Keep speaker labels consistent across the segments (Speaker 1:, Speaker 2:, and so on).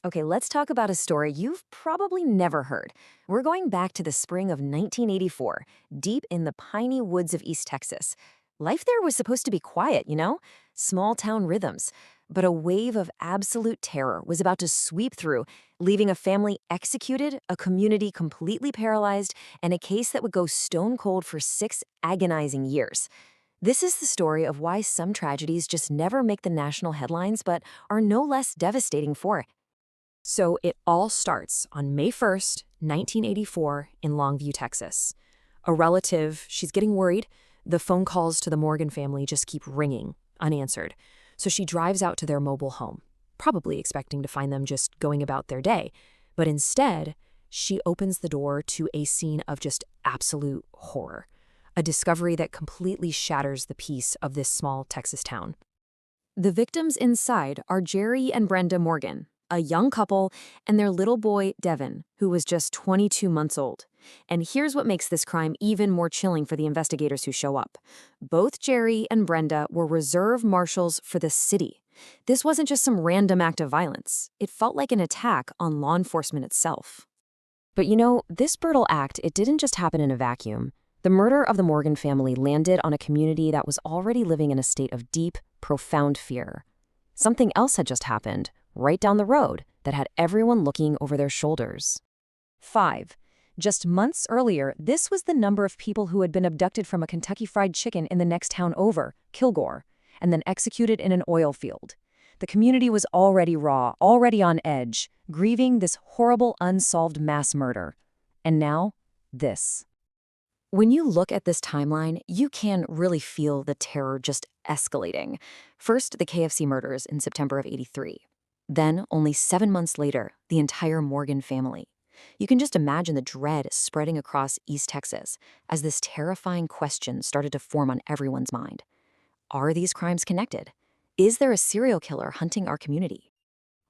Speaker 1: Okay, let's talk about a story you've probably never heard. We're going back to the spring of 1984, deep in the piney woods of East Texas. Life there was supposed to be quiet, small town rhythms. But a wave of absolute terror was about to sweep through, leaving a family executed, a community completely paralyzed, and a case that would go stone cold for 6 agonizing years. This is the story of why some tragedies just never make the national headlines, but are no less devastating for it. So it all starts on May 1st, 1984, in Longview, Texas. A relative, she's getting worried. The phone calls to the Morgan family just keep ringing, unanswered. So she drives out to their mobile home, probably expecting to find them just going about their day. But instead, she opens the door to a scene of just absolute horror. A discovery that completely shatters the peace of this small Texas town. The victims inside are Jerry and Brenda Morgan, a young couple, and their little boy, Devin, who was just 22 months old. And here's what makes this crime even more chilling for the investigators who show up. Both Jerry and Brenda were reserve marshals for the city. This wasn't just some random act of violence. It felt like an attack on law enforcement itself. But this brutal act, it didn't just happen in a vacuum. The murder of the Morgan family landed on a community that was already living in a state of deep, profound fear. Something else had just happened, right down the road, that had everyone looking over their shoulders. 5. Just months earlier, this was the number of people who had been abducted from a Kentucky Fried Chicken in the next town over, Kilgore, and then executed in an oil field. The community was already raw, already on edge, grieving this horrible unsolved mass murder. And now, this. When you look at this timeline, you can really feel the terror just escalating. First, the KFC murders in September of '83. Then, only 7 months later, the entire Morgan family. You can just imagine the dread spreading across East Texas as this terrifying question started to form on everyone's mind. Are these crimes connected? Is there a serial killer hunting our community?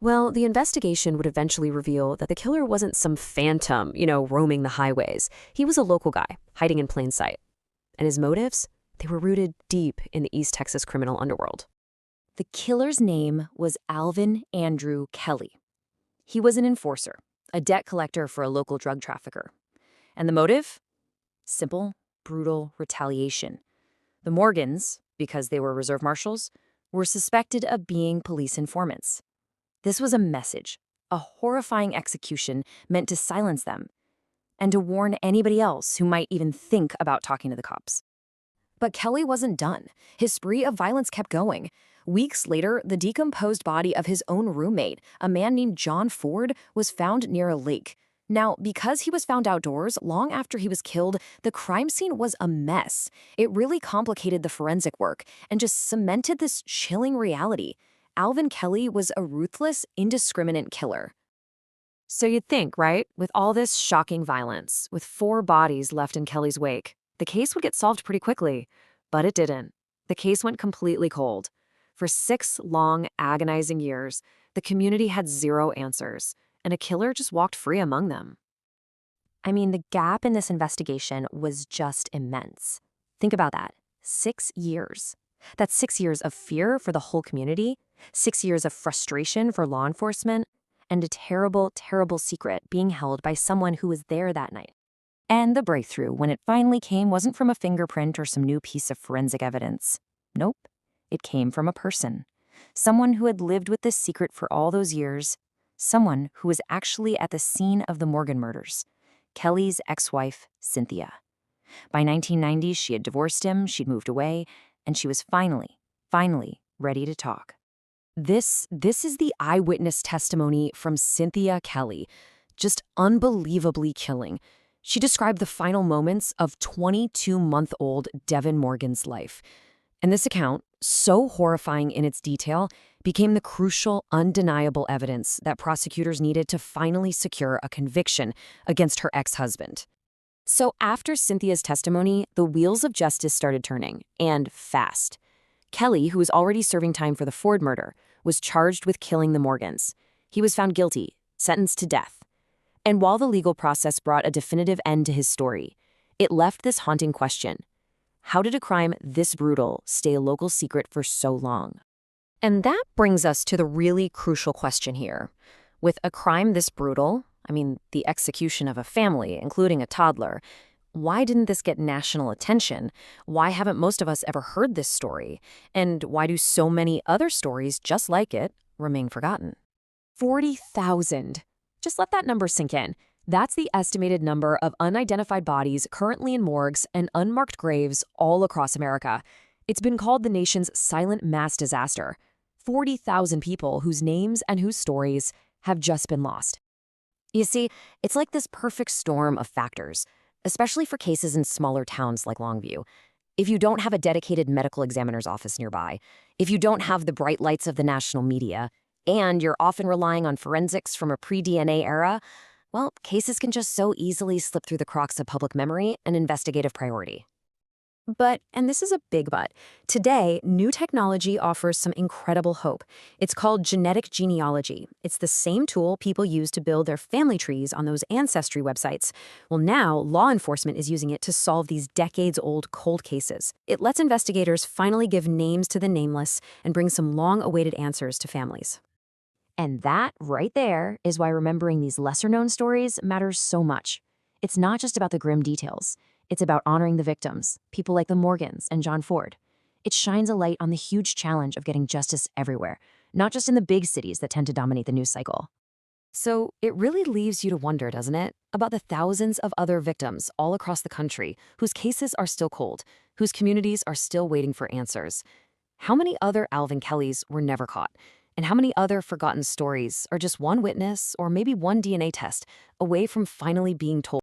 Speaker 1: Well, the investigation would eventually reveal that the killer wasn't some phantom, roaming the highways. He was a local guy, hiding in plain sight. And his motives? They were rooted deep in the East Texas criminal underworld. The killer's name was Alvin Andrew Kelly. He was an enforcer, a debt collector for a local drug trafficker. And the motive? Simple, brutal retaliation. The Morgans, because they were reserve marshals, were suspected of being police informants. This was a message, a horrifying execution meant to silence them and to warn anybody else who might even think about talking to the cops. But Kelly wasn't done. His spree of violence kept going. Weeks later, the decomposed body of his own roommate, a man named John Ford, was found near a lake. Now, because he was found outdoors long after he was killed, the crime scene was a mess. It really complicated the forensic work and just cemented this chilling reality. Alvin Kelly was a ruthless, indiscriminate killer. So you'd think, right, with all this shocking violence, with 4 bodies left in Kelly's wake, the case would get solved pretty quickly. But it didn't. The case went completely cold. For 6 long, agonizing years, the community had 0 answers, and a killer just walked free among them. I mean, the gap in this investigation was just immense. Think about that. 6 years. That's 6 years of fear for the whole community, 6 years of frustration for law enforcement, and a terrible, terrible secret being held by someone who was there that night. And the breakthrough, when it finally came, wasn't from a fingerprint or some new piece of forensic evidence. Nope. It came from a person. Someone who had lived with this secret for all those years. Someone who was actually at the scene of the Morgan murders. Kelly's ex-wife, Cynthia. By 1990, she had divorced him, she'd moved away, and she was finally ready to talk. This is the eyewitness testimony from Cynthia Kelly. Just unbelievably killing. She described the final moments of 22-month-old Devin Morgan's life. And this account, so horrifying in its detail, became the crucial, undeniable evidence that prosecutors needed to finally secure a conviction against her ex-husband. So after Cynthia's testimony, the wheels of justice started turning, and fast. Kelly, who was already serving time for the Ford murder, was charged with killing the Morgans. He was found guilty, sentenced to death. And while the legal process brought a definitive end to his story, it left this haunting question. How did a crime this brutal stay a local secret for so long? And that brings us to the really crucial question here. With a crime this brutal, I mean, the execution of a family, including a toddler, why didn't this get national attention? Why haven't most of us ever heard this story? And why do so many other stories just like it remain forgotten? 40,000. Just let that number sink in. That's the estimated number of unidentified bodies currently in morgues and unmarked graves all across America. It's been called the nation's silent mass disaster. 40,000 people whose names and whose stories have just been lost. You see, it's like this perfect storm of factors, especially for cases in smaller towns like Longview. If you don't have a dedicated medical examiner's office nearby, if you don't have the bright lights of the national media, and you're often relying on forensics from a pre-DNA era, well, cases can just so easily slip through the cracks of public memory and investigative priority. But, and this is a big but, today, new technology offers some incredible hope. It's called genetic genealogy. It's the same tool people use to build their family trees on those ancestry websites. Well, now, law enforcement is using it to solve these decades-old cold cases. It lets investigators finally give names to the nameless and bring some long-awaited answers to families. And that, right there, is why remembering these lesser-known stories matters so much. It's not just about the grim details. It's about honoring the victims, people like the Morgans and John Ford. It shines a light on the huge challenge of getting justice everywhere, not just in the big cities that tend to dominate the news cycle. So it really leaves you to wonder, doesn't it, about the thousands of other victims all across the country whose cases are still cold, whose communities are still waiting for answers. How many other Alvin Kellys were never caught? And how many other forgotten stories are just one witness or maybe one DNA test away from finally being told?